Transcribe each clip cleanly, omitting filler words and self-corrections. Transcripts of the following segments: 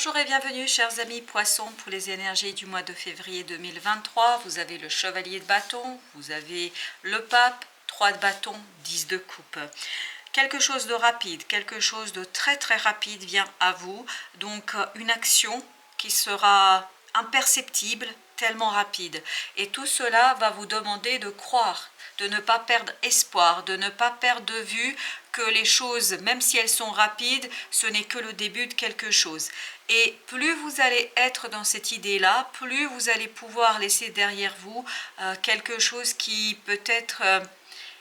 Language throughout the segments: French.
Bonjour et bienvenue chers amis poissons pour les énergies du mois de février 2023. Vous avez le chevalier de bâton, vous avez le pape, 3 de bâton, 10 de coupe. Quelque chose de rapide, quelque chose de très rapide vient à vous. Donc une action qui sera imperceptible, tellement rapide. Et tout cela va vous demander de croire, de ne pas perdre espoir, de ne pas perdre de vue que les choses, même si elles sont rapides, ce n'est que le début de quelque chose. Et plus vous allez être dans cette idée-là, plus vous allez pouvoir laisser derrière vous quelque chose qui peut-être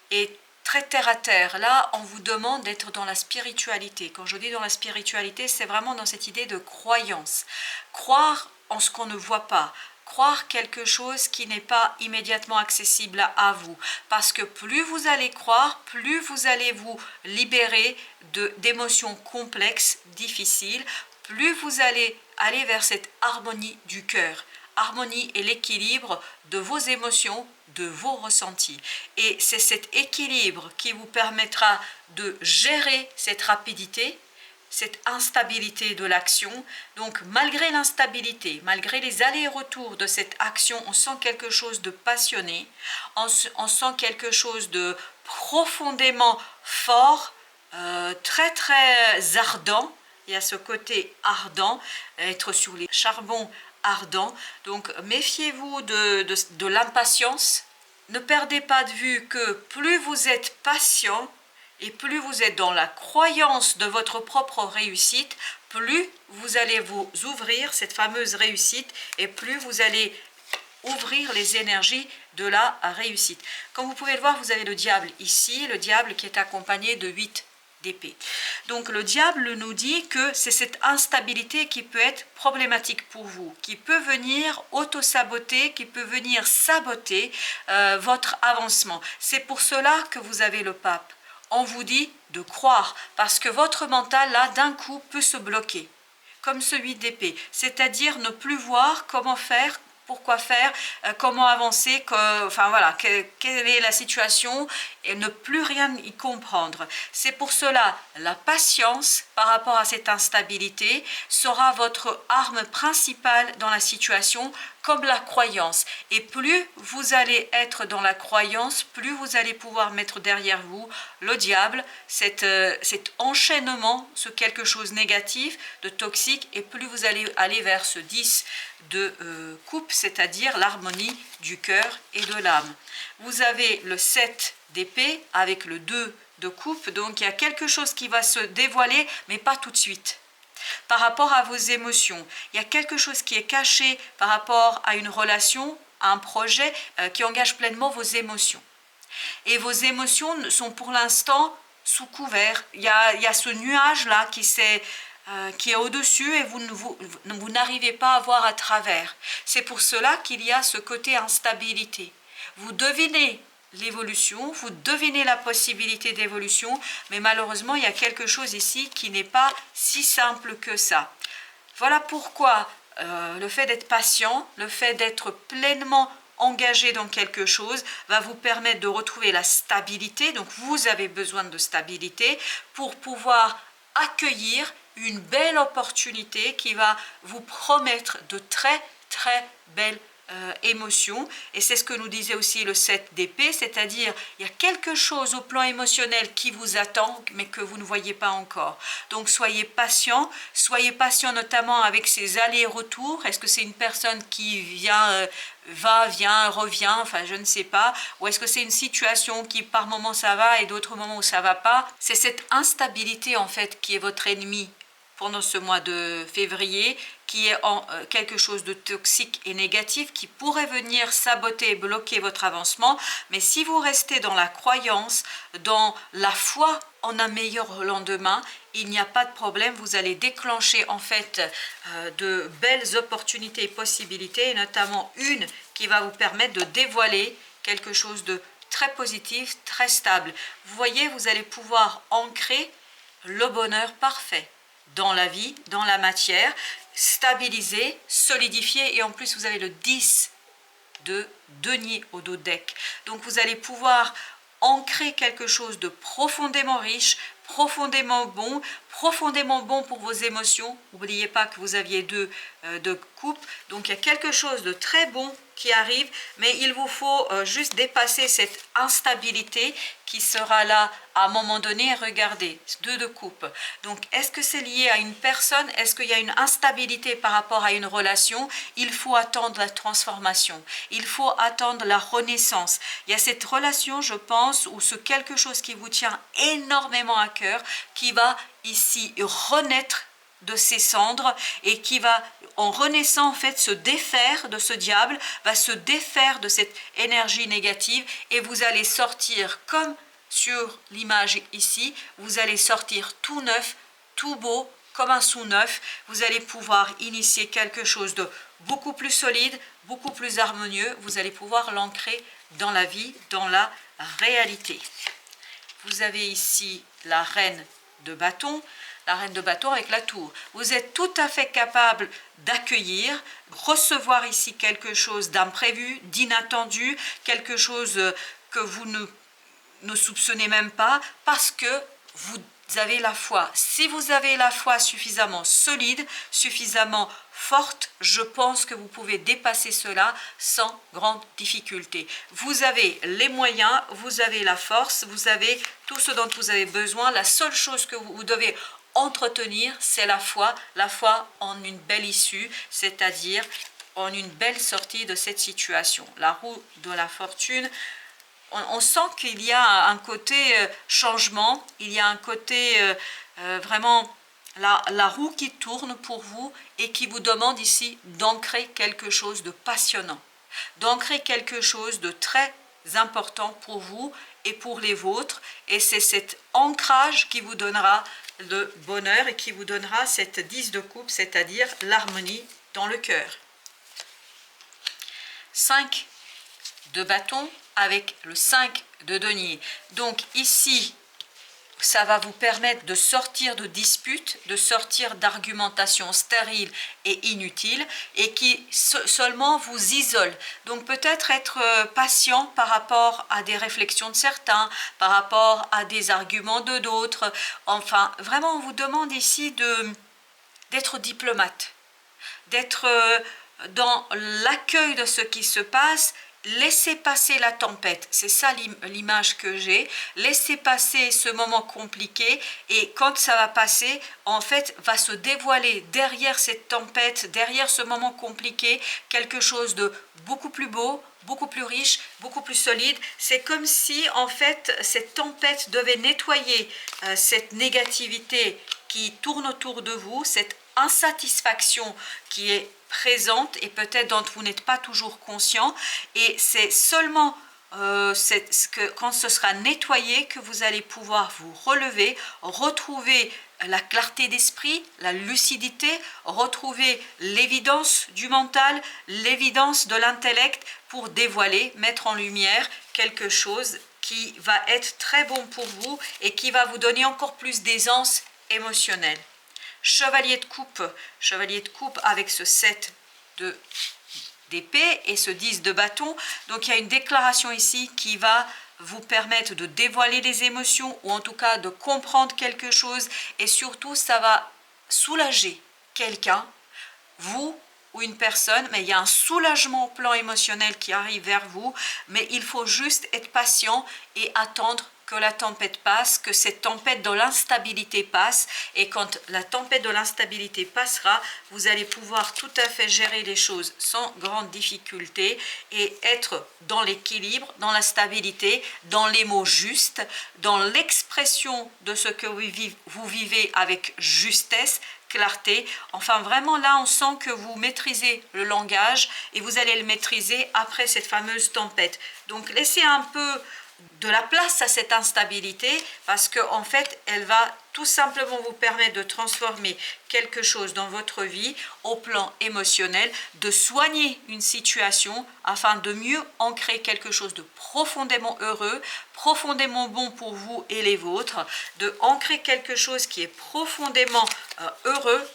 est très terre à terre. Là, on vous demande d'être dans la spiritualité. Quand je dis dans la spiritualité, c'est vraiment dans cette idée de croyance. Croire en ce qu'on ne voit pas. Croire quelque chose qui n'est pas immédiatement accessible à vous. Parce que plus vous allez croire, plus vous allez vous libérer d'émotions complexes, difficiles, plus vous allez aller vers cette harmonie du cœur. Harmonie et l'équilibre de vos émotions, de vos ressentis. Et c'est cet équilibre qui vous permettra de gérer cette rapidité, cette instabilité de l'action. Donc malgré l'instabilité, malgré les allers-retours de cette action, on sent quelque chose de passionné, on sent quelque chose de profondément fort, très ardent. Il y a ce côté ardent, être sur les charbons ardents. Donc méfiez-vous de l'impatience. Ne perdez pas de vue que plus vous êtes patient, et plus vous êtes dans la croyance de votre propre réussite, plus vous allez vous ouvrir cette fameuse réussite et plus vous allez ouvrir les énergies de la réussite. Comme vous pouvez le voir, vous avez le diable ici, le diable qui est accompagné de 8 d'épée. Donc le diable nous dit que c'est cette instabilité qui peut être problématique pour vous, qui peut venir auto-saboter, qui peut venir saboter votre avancement. C'est pour cela que vous avez le pape. On vous dit de croire, parce que votre mental, là, d'un coup, peut se bloquer, comme celui d'épée. C'est-à-dire ne plus voir comment faire, pourquoi faire, comment avancer, enfin voilà, quelle est la situation, et ne plus rien y comprendre. C'est pour cela, la patience par rapport à cette instabilité sera votre arme principale dans la situation, comme la croyance. Et plus vous allez être dans la croyance, plus vous allez pouvoir mettre derrière vous le diable, cet enchaînement sur quelque chose de négatif, de toxique, et plus vous allez aller vers ce 10 de coupe, c'est-à-dire l'harmonie du cœur et de l'âme. Vous avez le 7 d'épée avec le 2 de coupe, donc il y a quelque chose qui va se dévoiler, mais pas tout de suite. Par rapport à vos émotions, il y a quelque chose qui est caché par rapport à une relation, à un projet qui engage pleinement vos émotions. Et vos émotions sont pour l'instant sous couvert. Il y a ce nuage-là qui est au-dessus et vous n'arrivez pas à voir à travers. C'est pour cela qu'il y a ce côté instabilité. Vous devinez l'évolution, vous devinez la possibilité d'évolution, mais malheureusement, il y a quelque chose ici qui n'est pas si simple que ça. Voilà pourquoi le fait d'être patient, le fait d'être pleinement engagé dans quelque chose va vous permettre de retrouver la stabilité. Donc vous avez besoin de stabilité pour pouvoir accueillir une belle opportunité qui va vous promettre de très belles émotions. Et c'est ce que nous disait aussi le 7 d'épée, c'est-à-dire il y a quelque chose au plan émotionnel qui vous attend mais que vous ne voyez pas encore. Donc soyez patient notamment avec ces allers-retours. Est-ce que c'est une personne qui vient, vient, revient, enfin je ne sais pas, ou est-ce que c'est une situation qui par moments ça va et d'autres moments où ça va pas. C'est cette instabilité en fait qui est votre ennemi pendant ce mois de février, qui est quelque chose de toxique et négatif, qui pourrait venir saboter et bloquer votre avancement. Mais si vous restez dans la croyance, dans la foi en un meilleur lendemain, il n'y a pas de problème, vous allez déclencher en fait de belles opportunités et possibilités, et notamment une qui va vous permettre de dévoiler quelque chose de très positif, très stable. Vous voyez, vous allez pouvoir ancrer le bonheur parfait dans la vie, dans la matière, stabiliser, solidifier, et en plus vous avez le 10 de denier au dos deck. Donc vous allez pouvoir ancrer quelque chose de profondément riche, profondément bon, profondément bon pour vos émotions. N'oubliez pas que vous aviez deux coupes, donc il y a quelque chose de très bon qui arrive, mais il vous faut juste dépasser cette instabilité qui sera là à un moment donné. Regardez, deux de coupe. Donc est-ce que c'est lié à une personne? Est-ce qu'il y a une instabilité par rapport à une relation? Il faut attendre la transformation, il faut attendre la renaissance. Il y a cette relation, je pense, ou ce quelque chose qui vous tient énormément à cœur, qui va ici renaître de ses cendres et qui va, en renaissant, en fait, se défaire de ce diable, va se défaire de cette énergie négative, et vous allez sortir comme sur l'image ici, vous allez sortir tout neuf, tout beau, comme un sou neuf. Vous allez pouvoir initier quelque chose de beaucoup plus solide, beaucoup plus harmonieux. Vous allez pouvoir l'ancrer dans la vie, dans la réalité. Vous avez ici la reine de bâton. La reine de bâton avec la tour. Vous êtes tout à fait capable d'accueillir, recevoir ici quelque chose d'imprévu, d'inattendu, quelque chose que vous ne soupçonnez même pas, parce que vous avez la foi. Si vous avez la foi suffisamment solide, suffisamment forte, je pense que vous pouvez dépasser cela sans grande difficulté. Vous avez les moyens, vous avez la force, vous avez tout ce dont vous avez besoin. La seule chose que vous devez entretenir, c'est la foi en une belle issue, c'est-à-dire en une belle sortie de cette situation. La roue de la fortune, on sent qu'il y a un côté changement, il y a un côté vraiment la roue qui tourne pour vous et qui vous demande ici d'ancrer quelque chose de passionnant, d'ancrer quelque chose de très important pour vous et pour les vôtres, et c'est cet ancrage qui vous donnera le bonheur et qui vous donnera cette 10 de coupe, c'est-à-dire l'harmonie dans le cœur. 5 de bâton avec le 5 de denier. Donc ici, ça va vous permettre de sortir de disputes, de sortir d'argumentations stériles et inutiles, et qui seulement vous isolent. Donc peut-être être patient par rapport à des réflexions de certains, par rapport à des arguments de d'autres. Enfin, vraiment, on vous demande ici d'être diplomate, d'être dans l'accueil de ce qui se passe. Laissez passer la tempête, c'est ça l'image que j'ai. Laissez passer ce moment compliqué, et quand ça va passer, en fait, va se dévoiler derrière cette tempête, derrière ce moment compliqué, quelque chose de beaucoup plus beau, beaucoup plus riche, beaucoup plus solide. C'est comme si, en fait, cette tempête devait nettoyer cette négativité qui tourne autour de vous, cette insatisfaction qui est présente et peut-être dont vous n'êtes pas toujours conscient, et c'est seulement quand ce sera nettoyé que vous allez pouvoir vous relever, retrouver la clarté d'esprit, la lucidité, retrouver l'évidence du mental, l'évidence de l'intellect, pour dévoiler, mettre en lumière quelque chose qui va être très bon pour vous et qui va vous donner encore plus d'aisance émotionnelle. Chevalier de coupe avec ce 7 d'épée et ce 10 de bâton. Donc il y a une déclaration ici qui va vous permettre de dévoiler des émotions, ou en tout cas de comprendre quelque chose, et surtout ça va soulager quelqu'un, vous ou une personne, mais il y a un soulagement au plan émotionnel qui arrive vers vous, mais il faut juste être patient et attendre que la tempête passe, que cette tempête de l'instabilité passe, et quand la tempête de l'instabilité passera, vous allez pouvoir tout à fait gérer les choses sans grande difficulté et être dans l'équilibre, dans la stabilité, dans les mots justes, dans l'expression de ce que vous vivez avec justesse, clarté. Enfin, vraiment là, on sent que vous maîtrisez le langage, et vous allez le maîtriser après cette fameuse tempête. Donc laissez un peu de la place à cette instabilité, parce que en fait elle va tout simplement vous permettre de transformer quelque chose dans votre vie au plan émotionnel, de soigner une situation afin de mieux ancrer quelque chose de profondément heureux, profondément bon pour vous et les vôtres, de ancrer quelque chose qui est profondément heureux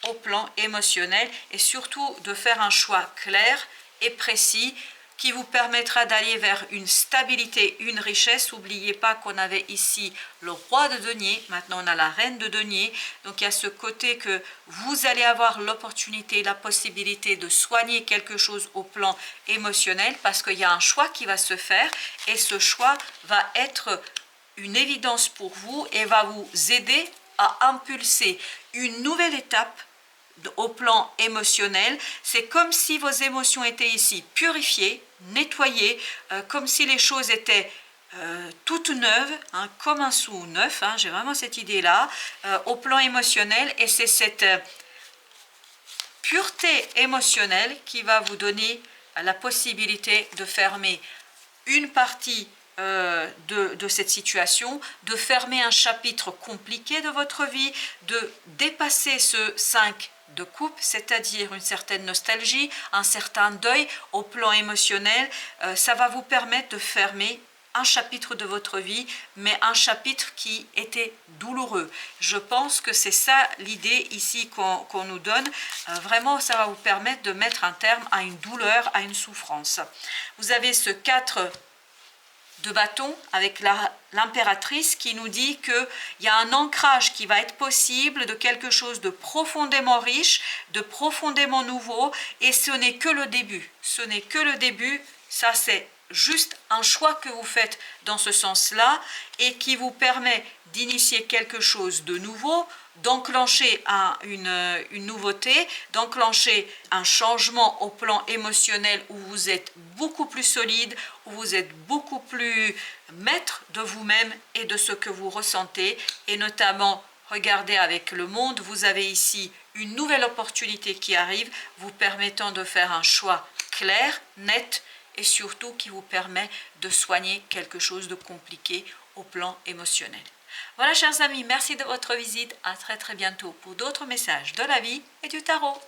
au plan émotionnel, et surtout de faire un choix clair et précis qui vous permettra d'aller vers une stabilité, une richesse. N'oubliez pas qu'on avait ici le roi de denier, maintenant on a la reine de denier. Donc il y a ce côté que vous allez avoir l'opportunité, la possibilité de soigner quelque chose au plan émotionnel parce qu'il y a un choix qui va se faire et ce choix va être une évidence pour vous et va vous aider à impulser une nouvelle étape au plan émotionnel. C'est comme si vos émotions étaient ici purifiées, nettoyées, comme si les choses étaient toutes neuves, hein, comme un sou neuf, hein, j'ai vraiment cette idée-là, au plan émotionnel, et c'est cette pureté émotionnelle qui va vous donner la possibilité de fermer une partie de cette situation, de fermer un chapitre compliqué de votre vie, de dépasser ce 5 de coupe, c'est-à-dire une certaine nostalgie, un certain deuil au plan émotionnel. Ça va vous permettre de fermer un chapitre de votre vie, mais un chapitre qui était douloureux. Je pense que c'est ça l'idée ici qu'on nous donne. Vraiment, ça va vous permettre de mettre un terme à une douleur, à une souffrance. Vous avez ce 4 de bâton avec l'impératrice qui nous dit qu'il y a un ancrage qui va être possible de quelque chose de profondément riche, de profondément nouveau, et ce n'est que le début. Ce n'est que le début, ça c'est juste un choix que vous faites dans ce sens-là et qui vous permet d'initier quelque chose de nouveau, d'enclencher une nouveauté, d'enclencher un changement au plan émotionnel où vous êtes beaucoup plus solide, où vous êtes beaucoup plus maître de vous-même et de ce que vous ressentez. Et notamment, regardez avec le monde, vous avez ici une nouvelle opportunité qui arrive, vous permettant de faire un choix clair, net, et surtout qui vous permet de soigner quelque chose de compliqué au plan émotionnel. Voilà, chers amis, merci de votre visite. À très bientôt pour d'autres messages de la vie et du tarot.